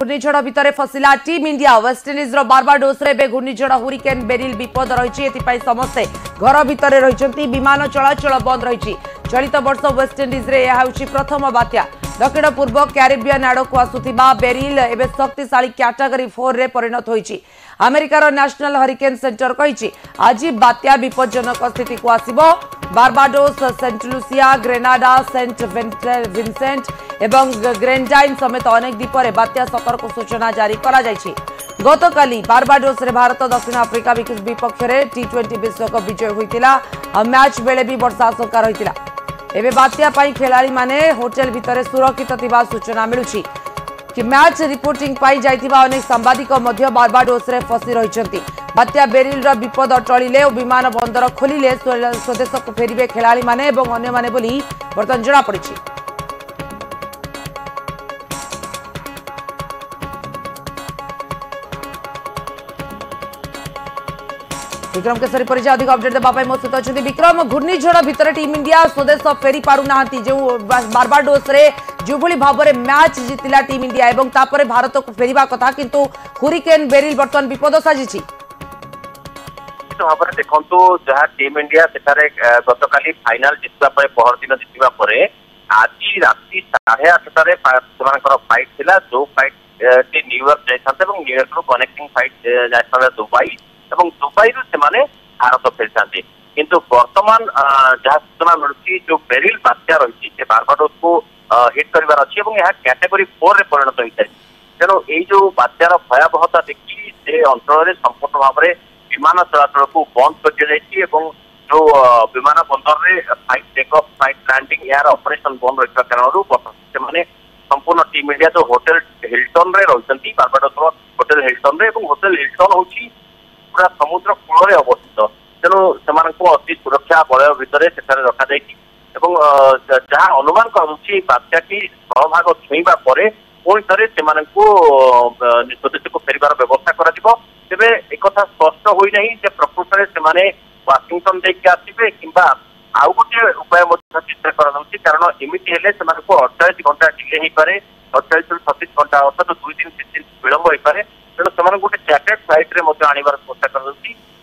घूर्णिझड़ भितर फसिला team India West Indies Barbados रे घूर्णिझड़ hurricane beryl विपद रही समस्ते घर भितर रही विमान चलाचल बंद रही चलित वर्ष वेस्टइंडिज रे यह प्रथम बात्या दक्षिण पूर्व क्यारिबियन आड़क आसुथिबा बेरिल एवं शक्तिशाली कैटेगरी 4 रे परिणत होईची। अमेरिकार नेशनल हरिकेन सेंटर कही आज बात्या विपज्जनक स्थिति को आसिबो। Barbados, Saint Lucia, Grenada, Saint Vincent एवं ग्रेनडाइन समेत अनेक द्वीप में बात्या सतर्क सूचना जारी करा जायछि। गतकाली बारबाडोस रे भारत दक्षिण आफ्रिका विपक्ष में T20 विश्वकप विजय होइतिला। मैच बेले भी वर्षा आशंका रहितिला। एबे बात्या पाई खेलाड़ी माने होटल भितर सुरक्षित थिबा सूचना मिलुछि कि मैच रिपोर्टिंग पाई जाइथिबा अनेक सांबादिक मध्य बारबाडोस रे फसी रहिसंती। बात्या बेरिल रो विपद टळिले और विमान बंदर खोलिले स्वदेश को फेरिबे खेलाड़ी माने एवं अन्य माने बोली बर्तन जणा पड़िछि। विक्रम केसरी परिचय अधिक अपडेट देवाई मो सहित अच्छा विक्रम। घूर्णिझड़ भितर टीम इंडिया स्वदेश फेरी पारुना जो बारबाडोस रे जो भाव में मैच जीतिला टीम इंडिया एवं तापरे भारत को फेरिबा कथा किंतु हुरिकेन बेरिल बर्तमान विपद साजिछि। भाव में देखो जहाँ टीम इंडिया सेठारे गतकाली फाइनाल जितवा परे पहर दिन जितवा परे आज राति 8:30 फ्लाइट थिला जो फ्लाइट न्यूयॉर्क जाइथांते एवं न्यूयॉर्क रो कनेक्टिंग फ्लाइट जाइथांते दुबई एवं दुबई रू से भारत फेरी किंतु वर्तमान जहाँ सूचना मिलूँ जो बेरिल बात्या रही बारबाडोस को हिट करार अच्छी कैटेगरी 4 रे परिणत होता है। तेणु ये जो बात्यार भयावहता देखी से अंचल संपूर्ण भाव में विमान चलाचल को बंद कर दिया जो विमान बंदर में फ्लाइट टेकअफ फ्लाइट लैंडिंग यार ऑपरेशन बंद रखा कारण से संपूर्ण टीम इंडिया जो होटेल हिल्टन रे रही बारबाडोस होटेल हिल्टन रे होटेल हिल्टन हूँ पूरा समुद्र कूल अवस्थित। तेणु से अति सुरक्षा बलय भितर रखा जहाँ अनुमान कर बात्याटी स्थलभाग छुईवा पुणी थे स्वदेश को फेरबार व्यवस्था करे एक स्पष्ट होना प्रकृत में वाशिंगटन देके आसवे कि आउ गोटे उपाय चिंता कारण एमती 48 घंटा डिले हो पाए 48 ରୁ 36 घंटा अर्थात 2 दिन 3 दिन विलंब हो पाए। तेणु से गोटे जैकेट फ्लाइट रे आनबार व्यवस्था कर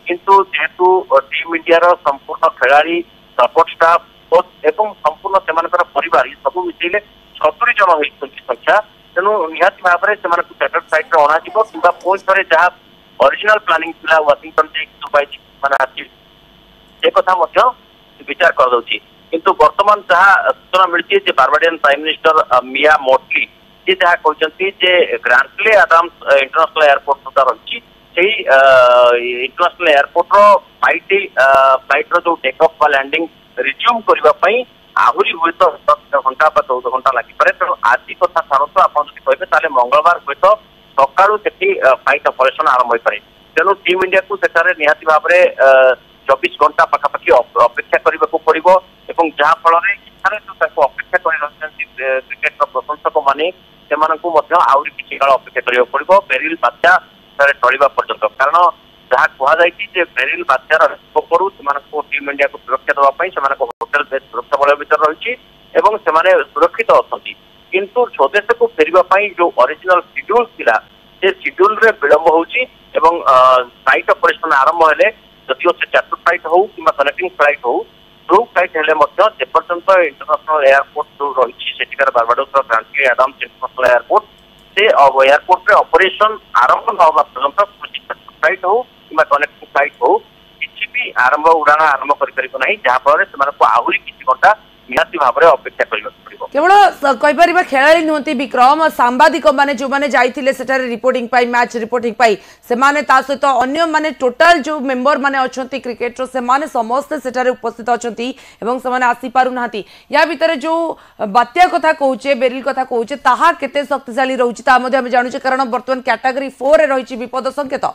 किंतु जेहेतु टीम इंडिया संपूर्ण खेलाड़ी सपोर्ट स्टाफ एवं संपूर्ण से परिवार सब मिसेले 70 जन होती संख्या। तेणु निहाती भाव में जैकेट फ्लाइट रे अणाजी कि पुणी थे जहाँ ओरिजिनल प्लानिंग था वाशिंगटन दुबई मैंने एक कथा विचार कर किंतु वर्तमान जहाँ सूचना मिली बारबाडियन प्राइम मिनिस्टर मिया मोटली जी जहाँ कहते ग्रांटले आदाम्स इंटरनेशनल एयरपोर्ट रही इंटरनेशनल एयरपोर्ट फ्लाइट जो टेकअफ लैंडिंग रिज्यूम करने आहरी हुए तो 10 घंटा 14 घंटा लगिपे। तेणु आज कथा छाड़ू आप कहे मंगलवार हुए तो सका फ्लाइट ऑपरेशन आरंभ हो पाए। तेणु टीम इंडिया को निहाती भाव में 24 घंटा पखापाखि अपेक्षा करने को पड़ो और जहाँ फल जो अपेक्षा कर क्रिकेट प्रशंसक माने आहरी किसी काल अपेक्षा करने पड़ो बेरिल बात्या टळिबा पर्यंत कारण जहाँ कहुई बेरिल बात्यार पूर्व टीम इंडिया को सुरक्षा देवाई होटेल बेस सुरक्षा बलय भर रही सुरक्षित अच्छा किंतु स्वदेश को फेरवाई जो ओरिजिनल शेड्यूल था से शेड्यूल रे विलंब होची एवं फ्लाइट ऑपरेशन आरंभ हेले जदिव से चार्टर फ्लाइट हो कि कनेक्टिंग फ्लाइट हो जो फ्लाइट हेले जेपर्यंत इंटरनेशनल एयरपोर्ट जो रही सेठिकार बारबाडोस ग्रांटले आदाम्स इंटरनेशनल एयरपोर्ट से एयरपोर्ट रे ऑपरेशन आरंभ न होगा पर्यंत फ्लाइट हो कि कनेक्टिंग फ्लाइट हो किसी भी आरंभ उड़ाण आरंभ कर जहाँफल से आहरी किसी घंटा निहाती भाव में अपेक्षा करने पड़ो। केवल कहीपर खेलाड़ी नुहति विक्रम सांबादिक माने जो माने जाइथिले सेठारे रिपोर्टिंग पाई मैच रिपोर्टिंग पाई से माने ता सहित अन्य माने टोटल जो मेंबर माने अछंती क्रिकेटर से माने समस्त सेठारे उपस्थित अछंती एवं से माने आसी पारु नाहंती या भीतर जो बात्या कथा कहूचे बेरिल कथा कहूचे ताहा केते शक्तिशाली रहउची ता मध्ये हम जानुचे कारण वर्तमान कैटेगरी 4 रे रहिची विपद संकेत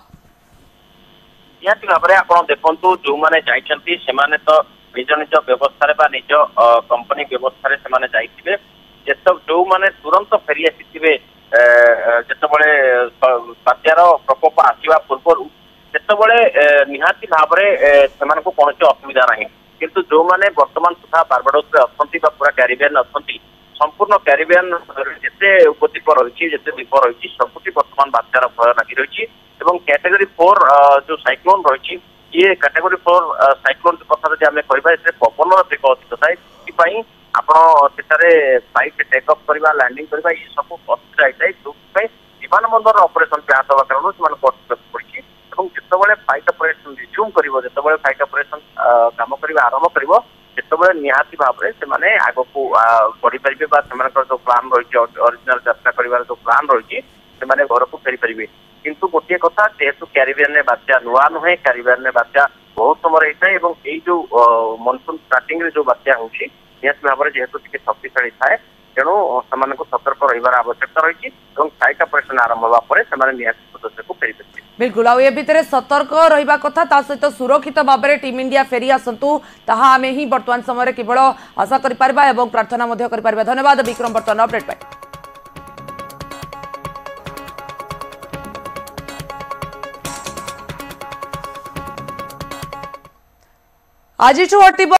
निहाती भाव में आपण देखंतु जो माने जाइछंती से माने तो निज निज व्यवस्था निज कंपनी व्यवस्था से जो मैंने तुरंत फेरी आसी जिते बात्यार प्रकोप आसवा पूर्व से निहाती भाव में कौन असुविधा ना किंतु जो मैंने वर्तमान सुधा बारबाडोस अच्छा पूरा क्यारिबियन अच्छा संपूर्ण क्यारिबियन जिते उपद्वीप रही जिते द्वीप रही सबुठी बर्तमान बात्यार भय लगी रही कैटेगरी 4 जो साइक्लोन रही ये कैटेगरी 4 साइक्लोन कथा जब कह पवन वेग अधिक थाए आपरे फ्लाइट टेक अफ करवा लैंडिंग करवा ये सब असुविधा होता है जो विमान बंदर ऑपरेशन व्याहत होगा कारण पड़ी जिते फ्लाइट ऑपरेशन रिज्यूम कर फ्लाइट ऑपरेशन काम करने आरंभ कर जिते निहाती भाव में आग को बढ़ी पारे जो प्लान रही ओरिजिनल यात्रा कर जो प्लान रही घर को फेरी पारे किंतु गोटे कथा जेहेतु क्यारिबियन में बात्या नुआ नुहे क्यारिबियन में बात्या बहुत समय होता है यही जो मनसून स्टार्टिंग जो बात्या होती निहती भाव में जेहेतु टी शक्तिशाली थाए तेणु से सतर्क रही आवश्यकता रही फ्लाइट ऑपरेशन आरंभ होगा निहती सदस्य को फेरी पारे बिल्कुल आ भितर सतर्क रहा कथा सहित सुरक्षित भाव में टीम इंडिया फेरी आसतु ताहा आमे ही वर्तमान समय केवल आशा कर प्रार्थना कर धन्यवाद विक्रम वर्तमान अपडेट पाई। आज हटिब